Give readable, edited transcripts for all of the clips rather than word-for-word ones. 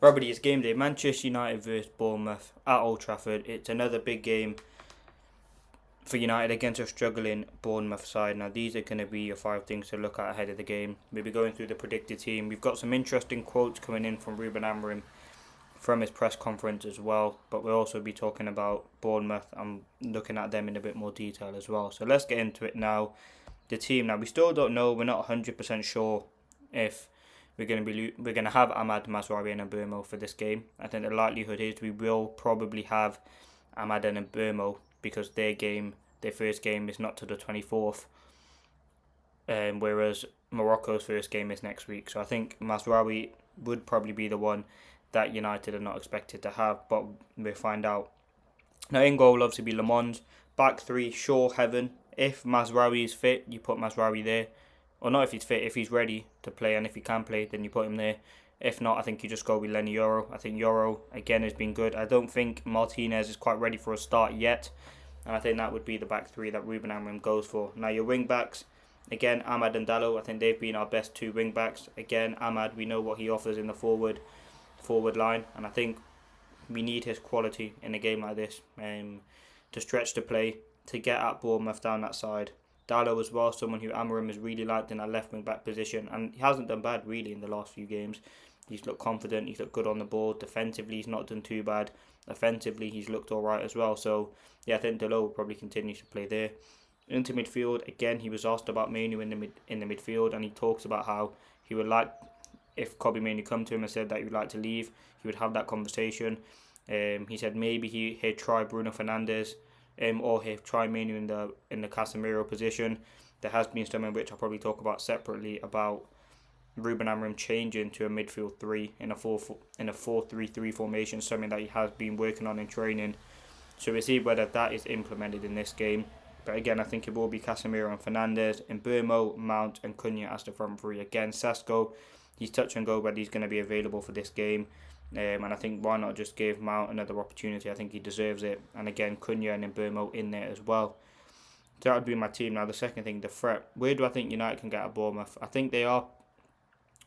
Robert, it's game day. Manchester United versus Bournemouth at Old Trafford. It's another big game for United against a struggling Bournemouth side. Now, these are going to be your five things to look at ahead of the game. We'll be going through the predicted team. We've got some interesting quotes coming in from Ruben Amorim from his press conference as well. But we'll also be talking about Bournemouth and looking at them in a bit more detail as well. So let's get into it now. The team. Now, we still don't know. We're not 100% sure if we're going to have Ahmad, Masraoui and Mbeumo for this game. I think the likelihood is we will probably have Ahmad and Mbeumo because their first game is not to the 24th, whereas Morocco's first game is next week. So I think Masraoui would probably be the one that United are not expected to have, but we'll find out. Now in goal will obviously be Le Mans. Back three, Shaw, Heaven. If Masraoui is fit, you put Masraoui there. Or not if he's fit, if he's ready to play and if he can play, then you put him there. If not, I think you just go with Lenny Yoro. I think Yoro, again, has been good. I don't think Martinez is quite ready for a start yet. And I think that would be the back three that Ruben Amorim goes for. Now, your wing backs, again, Ahmad and Dallo. I think they've been our best two wing backs. Again, Ahmad, we know what he offers in the forward line. And I think we need his quality in a game like this to stretch the play, to get at Bournemouth down that side. Dallo as well, someone who Amorim has really liked in that left wing back position, and he hasn't done bad really in the last few games. He's looked confident, he's looked good on the ball. Defensively, he's not done too bad. Offensively, he's looked alright as well. So, yeah, I think Dalot will probably continue to play there. Into midfield, again, he was asked about Mainoo in the midfield, and he talks about how he would like, if Kobbie Mainoo come to him and said that he would like to leave, he would have that conversation. He said maybe he'd try Bruno Fernandes, or he'd try Mainoo in the Casemiro position. There has been some in which I'll probably talk about separately about Ruben Amorim changing to a midfield three in a 4-3-3 formation, something that he has been working on in training. So we'll see whether that is implemented in this game. But again, I think it will be Casemiro and Fernandes, and Mbeumo, Mount and Cunha as the front three. Again, Sesko, he's touch and go whether he's going to be available for this game. And I think why not just give Mount another opportunity? I think he deserves it. And again, Cunha and Mbeumo in there as well. So that would be my team. Now the second thing, the threat. Where do I think United can get at Bournemouth? I think they are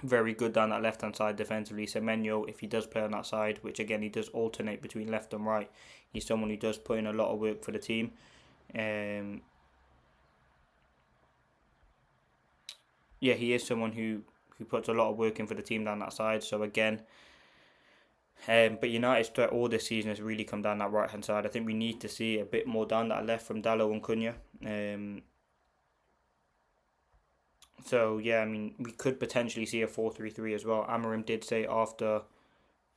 very good down that left hand side defensively. Semenyo, if he does play on that side, which again he does alternate between left and right, he's someone who does put in a lot of work for the team. He is someone who puts a lot of work in for the team down that side. So again, but United's threat all this season has really come down that right hand side. I think we need to see a bit more down that left from Dallo and Cunha. So yeah, I mean we could potentially see a 4-3-3 as well. Amorim did say after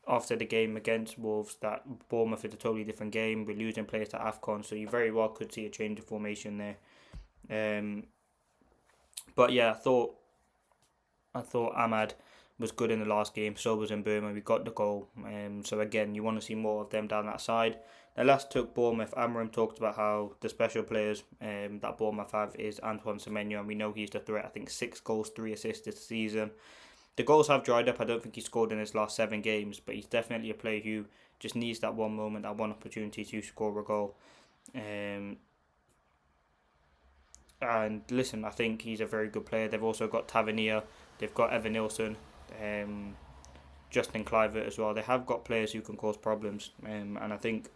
the game against Wolves that Bournemouth is a totally different game. We're losing players to AFCON, so you very well could see a change of formation there. But yeah, I thought Ahmad was good in the last game. So was Mbeumo. We got the goal. So again, you want to see more of them down that side. The last took Bournemouth. Amorim talked about how the special players that Bournemouth have is Antoine Semenyo, and we know he's the threat. I think 6 goals, 3 assists this season. The goals have dried up. I don't think he scored in his last 7 games, but he's definitely a player who just needs that one moment, that one opportunity to score a goal. And listen, I think he's a very good player. They've also got Tavernier, they've got Evan Nilsson, Justin Kluivert as well. They have got players who can cause problems. And I think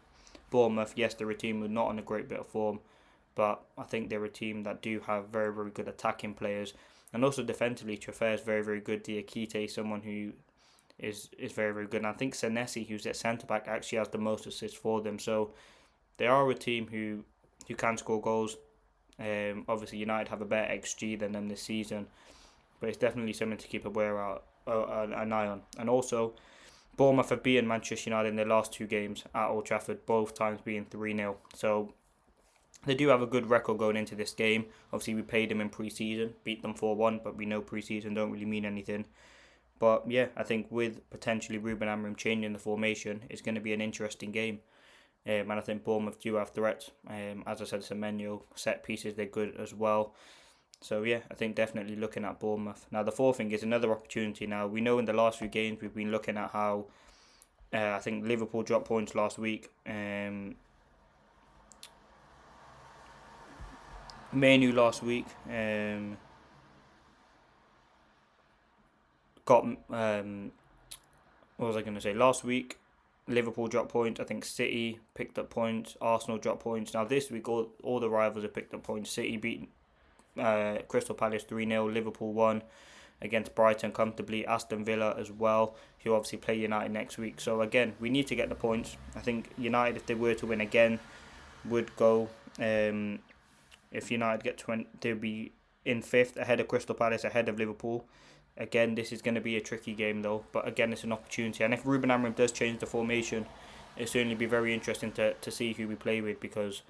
Bournemouth, yes, they're a team with not on a great bit of form, but I think they're a team that do have very, very good attacking players. And also defensively, Trafford is very, very good. Diakite is someone who is very, very good. And I think Senesi, who's at centre-back, actually has the most assists for them. So they are a team who can score goals. Obviously, United have a better XG than them this season, but it's definitely something to keep an eye on. And also, Bournemouth have beaten Manchester United in their last 2 games at Old Trafford, both times being 3-0. So they do have a good record going into this game. Obviously, we played them in pre-season, beat them 4-1, but we know pre-season don't really mean anything. But yeah, I think with potentially Ruben Amorim changing the formation, it's going to be an interesting game. And I think Bournemouth do have threats. As I said, Semenyo, set pieces, they're good as well. So yeah, I think definitely looking at Bournemouth. Now the fourth thing is another opportunity. Now we know in the last few games we've been looking at how I think Liverpool dropped points last week. Mainoo last week got what was I going to say? Last week, Liverpool dropped points. I think City picked up points. Arsenal dropped points. Now this week, all the rivals have picked up points. City beat Crystal Palace 3-0. Liverpool won against Brighton comfortably. Aston Villa as well, who obviously play United next week. So again, we need to get the points. I think United, if they were to win again, would go. If United get 20, they'll be in 5th, ahead of Crystal Palace, ahead of Liverpool. Again, this is going to be a tricky game though, but again, it's an opportunity. And if Ruben Amorim does change the formation, it'll certainly be very interesting to see who we play with, because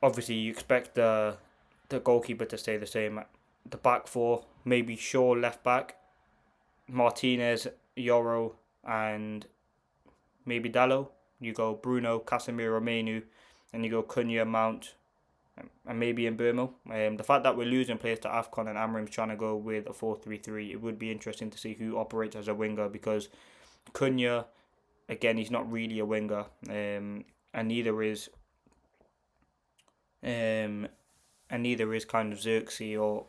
obviously you expect the goalkeeper to stay the same. The back four, maybe Shaw left back, Martinez, Yoro, and maybe Dallo. You go Bruno, Casemiro, Mainoo, and you go Cunha, Mount, and maybe in Bournemouth. The fact that we're losing players to AFCON and Amorim's trying to go with a 4-3-3, it would be interesting to see who operates as a winger, because Cunha, again, he's not really a winger, and neither is kind of Xerxes or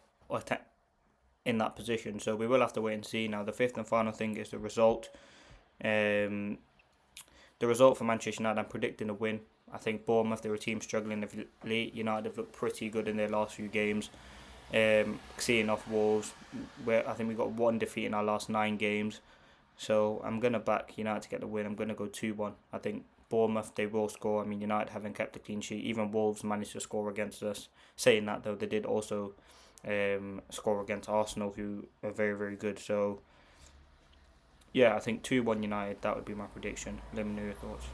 in that position. So we will have to wait and see. Now the fifth and final thing is the result. The result for Manchester United, I'm predicting a win. I think Bournemouth, they're a team struggling of late. United have looked pretty good in their last few games. Seeing off Wolves, where I think we got 1 defeat in our last 9 games. So I'm going to back United to get the win. I'm going to go 2-1. I think Bournemouth, they will score. I mean, United haven't kept a clean sheet. Even Wolves managed to score against us. Saying that, though, they did also score against Arsenal, who are very, very good. So, yeah, I think 2-1 United. That would be my prediction. Let me know your thoughts.